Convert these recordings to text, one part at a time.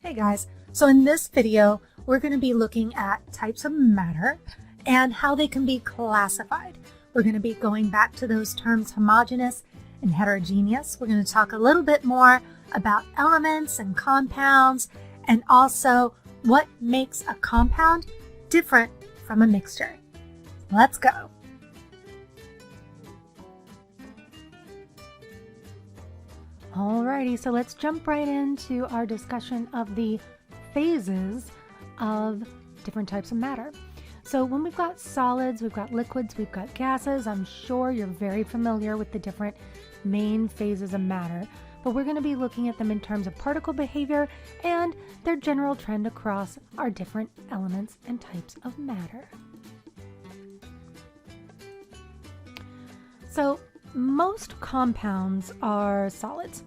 Hey guys, so in this video we're going to be looking at types of matter and how they can be classified. We're going to be going back to those terms homogeneous and heterogeneous. We're going to talk a little bit more about elements and compounds and also what makes a compound different from a mixture. Let's go. Alrighty, so let's jump right into our discussion of the phases of different types of matter. So when we've got solids, we've got liquids, we've got gases, I'm sure you're very familiar with the different main phases of matter, but we're going to be looking at them in terms of particle behavior and their general trend across our different elements and types of matter. So most compounds are solids.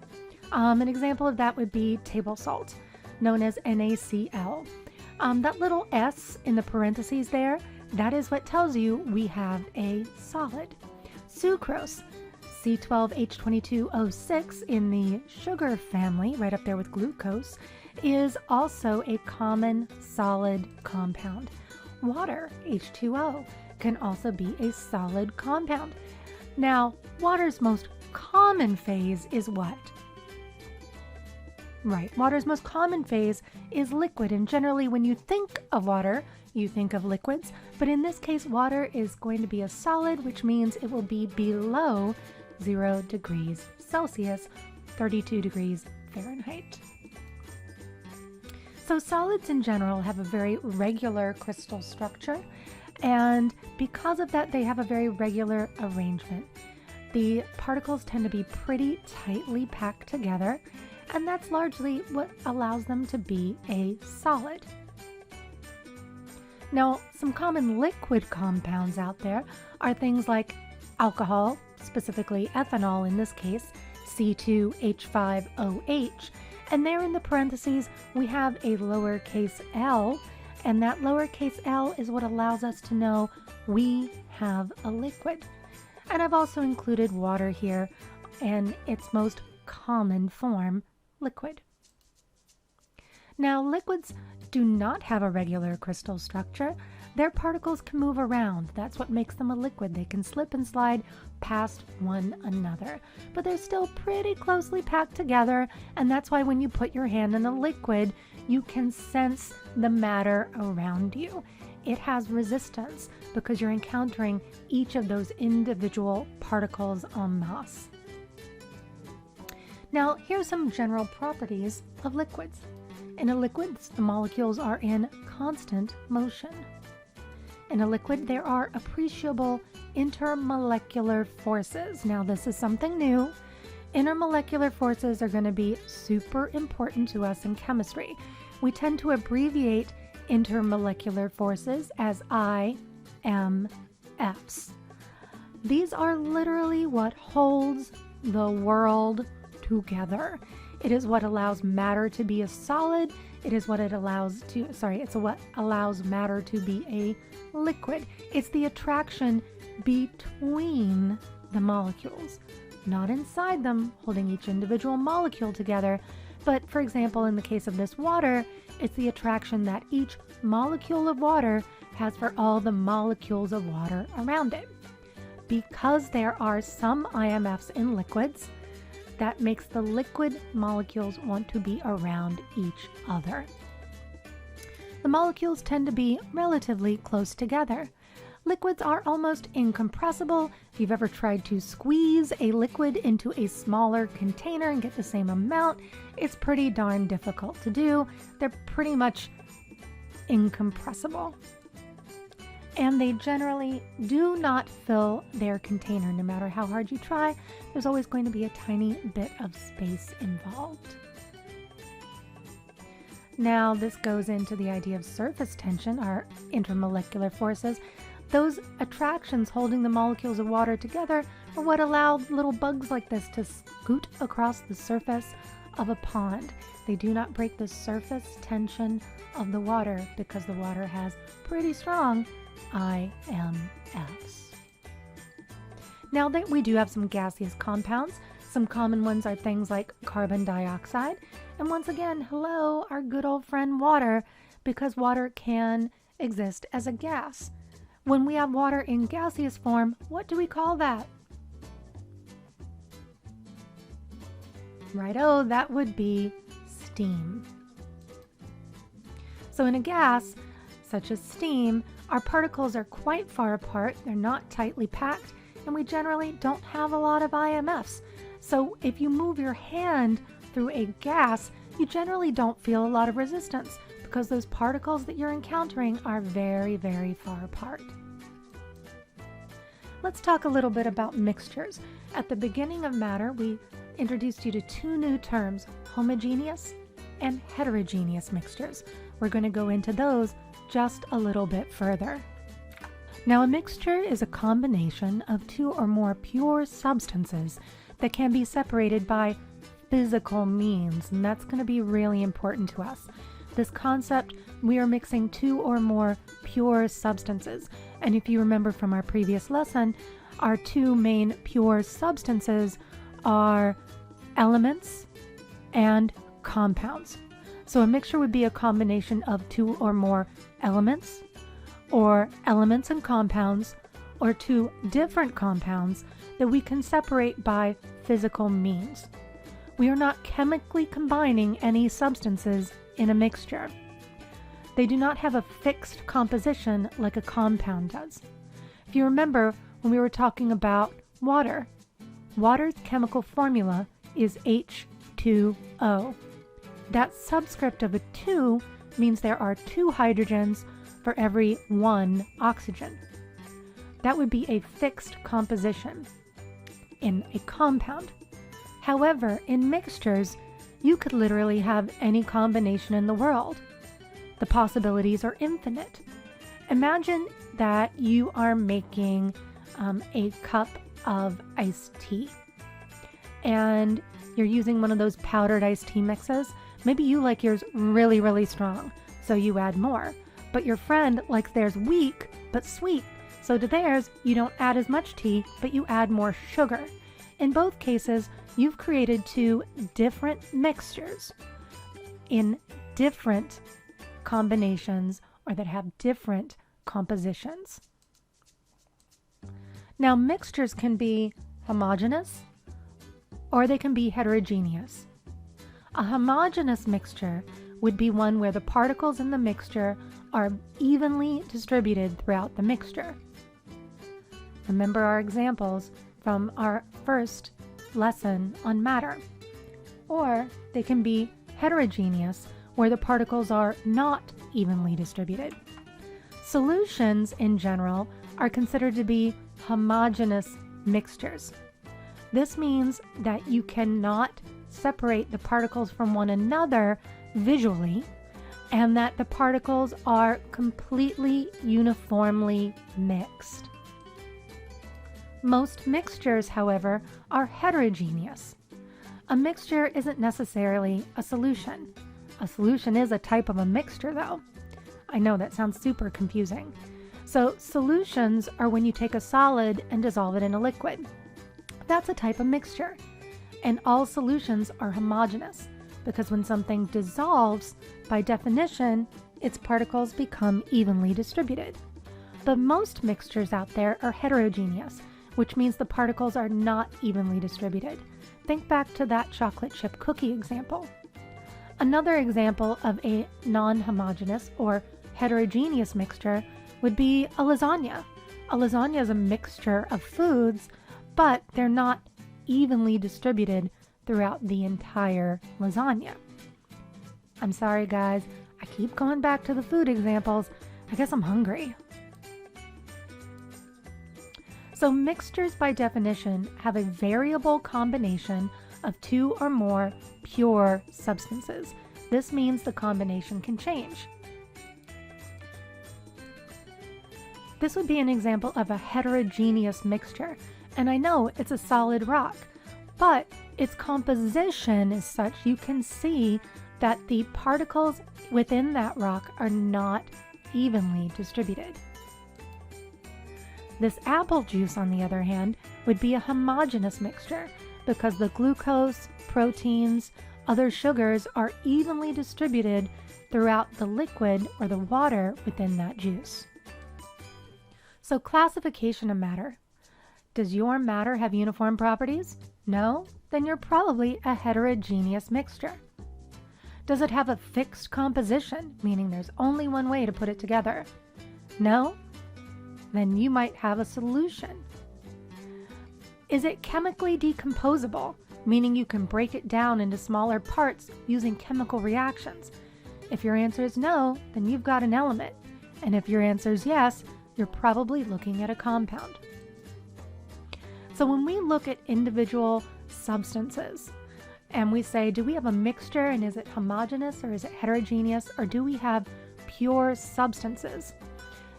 An example of that would be table salt, known as NaCl. That little S in the parentheses there, that is what tells you we have a solid. Sucrose, C12H22O6 in the sugar family, right up there with glucose, is also a common solid compound. Water, H2O, can also be a solid compound. Now, water's most common phase is what? Right, water's most common phase is liquid, and generally when you think of water, you think of liquids, but in this case, water is going to be a solid, which means it will be below 0 degrees Celsius, 32 degrees Fahrenheit. So solids in general have a very regular crystal structure, and because of that, they have a very regular arrangement. The particles tend to be pretty tightly packed together, and that's largely what allows them to be a solid. Now, some common liquid compounds out there are things like alcohol, specifically ethanol in this case, C2H5OH, and there in the parentheses we have a lowercase l, and that lowercase l is what allows us to know we have a liquid. And I've also included water here in its most common form, liquid. Now, liquids do not have a regular crystal structure. Their particles can move around. That's what makes them a liquid. They can slip and slide past one another, but they're still pretty closely packed together, and that's why when you put your hand in a liquid, you can sense the matter around you. It has resistance because you're encountering each of those individual particles en masse. Now, here's some general properties of liquids. In a liquid, the molecules are in constant motion. In a liquid, there are appreciable intermolecular forces. Now, this is something new. Intermolecular forces are going to be super important to us in chemistry. We tend to abbreviate intermolecular forces as IMFs. These are literally what holds the world together. It is what allows matter to be a solid. It's what allows matter to be a liquid. It's the attraction between the molecules, not inside them, holding each individual molecule together. But for example, in the case of this water, it's the attraction that each molecule of water has for all the molecules of water around it. Because there are some IMFs in liquids, that makes the liquid molecules want to be around each other. The molecules tend to be relatively close together. Liquids are almost incompressible. If you've ever tried to squeeze a liquid into a smaller container and get the same amount, it's pretty darn difficult to do. They're pretty much incompressible. And they generally do not fill their container. No matter how hard you try, there's always going to be a tiny bit of space involved. Now, this goes into the idea of surface tension, or intermolecular forces. Those attractions holding the molecules of water together are what allow little bugs like this to scoot across the surface of a pond. They do not break the surface tension of the water because the water has pretty strong IMFs. Now that we do have some gaseous compounds, Some common ones are things like carbon dioxide. And once again, hello, our good old friend water, because water can exist as a gas. When we have water in gaseous form, what do we call that? Righto, that would be steam. So in a gas, such as steam, our particles are quite far apart, they're not tightly packed, and we generally don't have a lot of IMFs. So if you move your hand through a gas, you generally don't feel a lot of resistance because those particles that you're encountering are very, very far apart. Let's talk a little bit about mixtures. At the beginning of matter, we introduced you to two new terms, homogeneous and heterogeneous mixtures. We're going to go into those just a little bit further. Now, a mixture is a combination of two or more pure substances that can be separated by physical means, and that's going to be really important to us. This concept, we are mixing two or more pure substances, and if you remember from our previous lesson, our two main pure substances are elements and compounds. So a mixture would be a combination of two or more elements, or elements and compounds, or two different compounds that we can separate by physical means. We are not chemically combining any substances in a mixture. They do not have a fixed composition like a compound does. If you remember when we were talking about water, water's chemical formula is H2O. That subscript of a 2 means there are 2 hydrogens for every 1 oxygen. That would be a fixed composition in a compound. However, in mixtures, you could literally have any combination in the world. The possibilities are infinite. Imagine that you are making a cup of iced tea and you're using one of those powdered iced tea mixes. Maybe you like yours really, really strong, so you add more. But your friend likes theirs weak but sweet, so to theirs you don't add as much tea, but you add more sugar. In both cases, you've created two different mixtures in different combinations or that have different compositions. Now, mixtures can be homogeneous or they can be heterogeneous. A homogeneous mixture would be one where the particles in the mixture are evenly distributed throughout the mixture. Remember our examples from our first lesson on matter. Or they can be heterogeneous, where the particles are not evenly distributed. Solutions, in general, are considered to be homogeneous mixtures. This means that you cannot separate the particles from one another visually, and that the particles are completely uniformly mixed. Most mixtures, however, are heterogeneous. A mixture isn't necessarily a solution. A solution is a type of a mixture, though. I know that sounds super confusing. So solutions are when you take a solid and dissolve it in a liquid. That's a type of mixture. And all solutions are homogeneous, because when something dissolves, by definition, its particles become evenly distributed. But most mixtures out there are heterogeneous, which means the particles are not evenly distributed. Think back to that chocolate chip cookie example. Another example of a non-homogeneous or heterogeneous mixture would be a lasagna. A lasagna is a mixture of foods, but they're not evenly distributed throughout the entire lasagna. I'm sorry, guys. I keep going back to the food examples. I guess I'm hungry. So mixtures, by definition, have a variable combination of two or more pure substances. This means the combination can change. This would be an example of a heterogeneous mixture, and I know it's a solid rock, but its composition is such you can see that the particles within that rock are not evenly distributed. This apple juice, on the other hand, would be a homogeneous mixture, because the glucose, proteins, other sugars are evenly distributed throughout the liquid or the water within that juice. So classification of matter. Does your matter have uniform properties? No? Then you're probably a heterogeneous mixture. Does it have a fixed composition, meaning there's only one way to put it together? No? Then you might have a solution. Is it chemically decomposable, meaning you can break it down into smaller parts using chemical reactions? If your answer is no, then you've got an element. And if your answer is yes, you're probably looking at a compound. So when we look at individual substances and we say, do we have a mixture and is it homogeneous or is it heterogeneous, or do we have pure substances?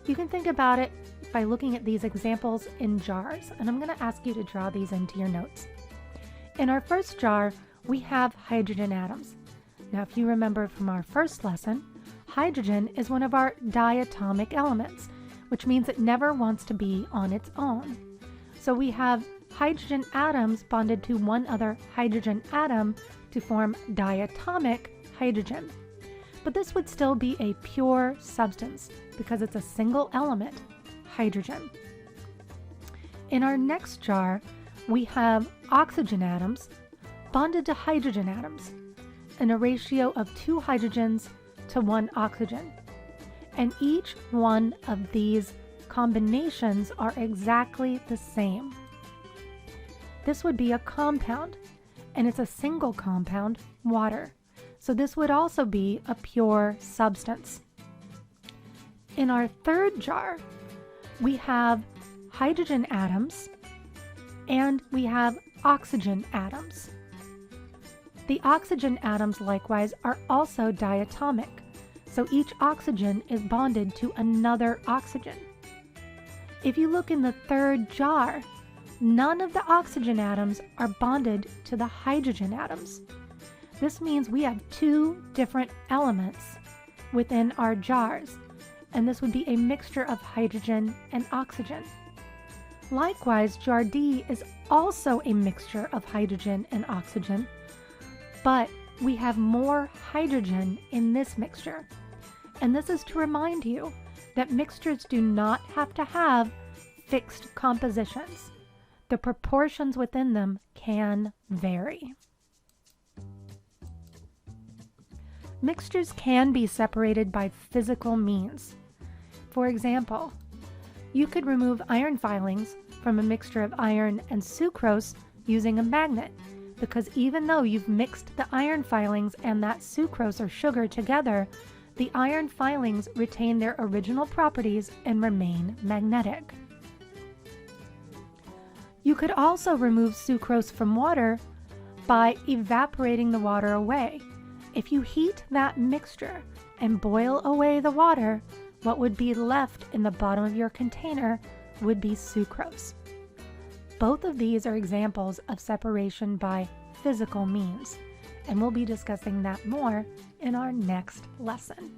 You can think about it by looking at these examples in jars, and I'm going to ask you to draw these into your notes. In our first jar, we have hydrogen atoms. Now, if you remember from our first lesson, hydrogen is one of our diatomic elements, which means it never wants to be on its own. So we have hydrogen atoms bonded to one other hydrogen atom to form diatomic hydrogen. But this would still be a pure substance because it's a single element, hydrogen. In our next jar, we have oxygen atoms bonded to hydrogen atoms in a ratio of 2 hydrogens to 1 oxygen. And each one of these combinations are exactly the same. This would be a compound, and it's a single compound, water. So this would also be a pure substance. In our third jar, we have hydrogen atoms and we have oxygen atoms. The oxygen atoms likewise are also diatomic, so each oxygen is bonded to another oxygen. If you look in the third jar, none of the oxygen atoms are bonded to the hydrogen atoms. This means we have 2 different elements within our jars, and this would be a mixture of hydrogen and oxygen. Likewise, jar D is also a mixture of hydrogen and oxygen, but we have more hydrogen in this mixture. And this is to remind you that mixtures do not have to have fixed compositions. The proportions within them can vary. Mixtures can be separated by physical means. For example, you could remove iron filings from a mixture of iron and sucrose using a magnet, because even though you've mixed the iron filings and that sucrose or sugar together, the iron filings retain their original properties and remain magnetic. You could also remove sucrose from water by evaporating the water away. If you heat that mixture and boil away the water, what would be left in the bottom of your container would be sucrose. Both of these are examples of separation by physical means, and we'll be discussing that more in our next lesson.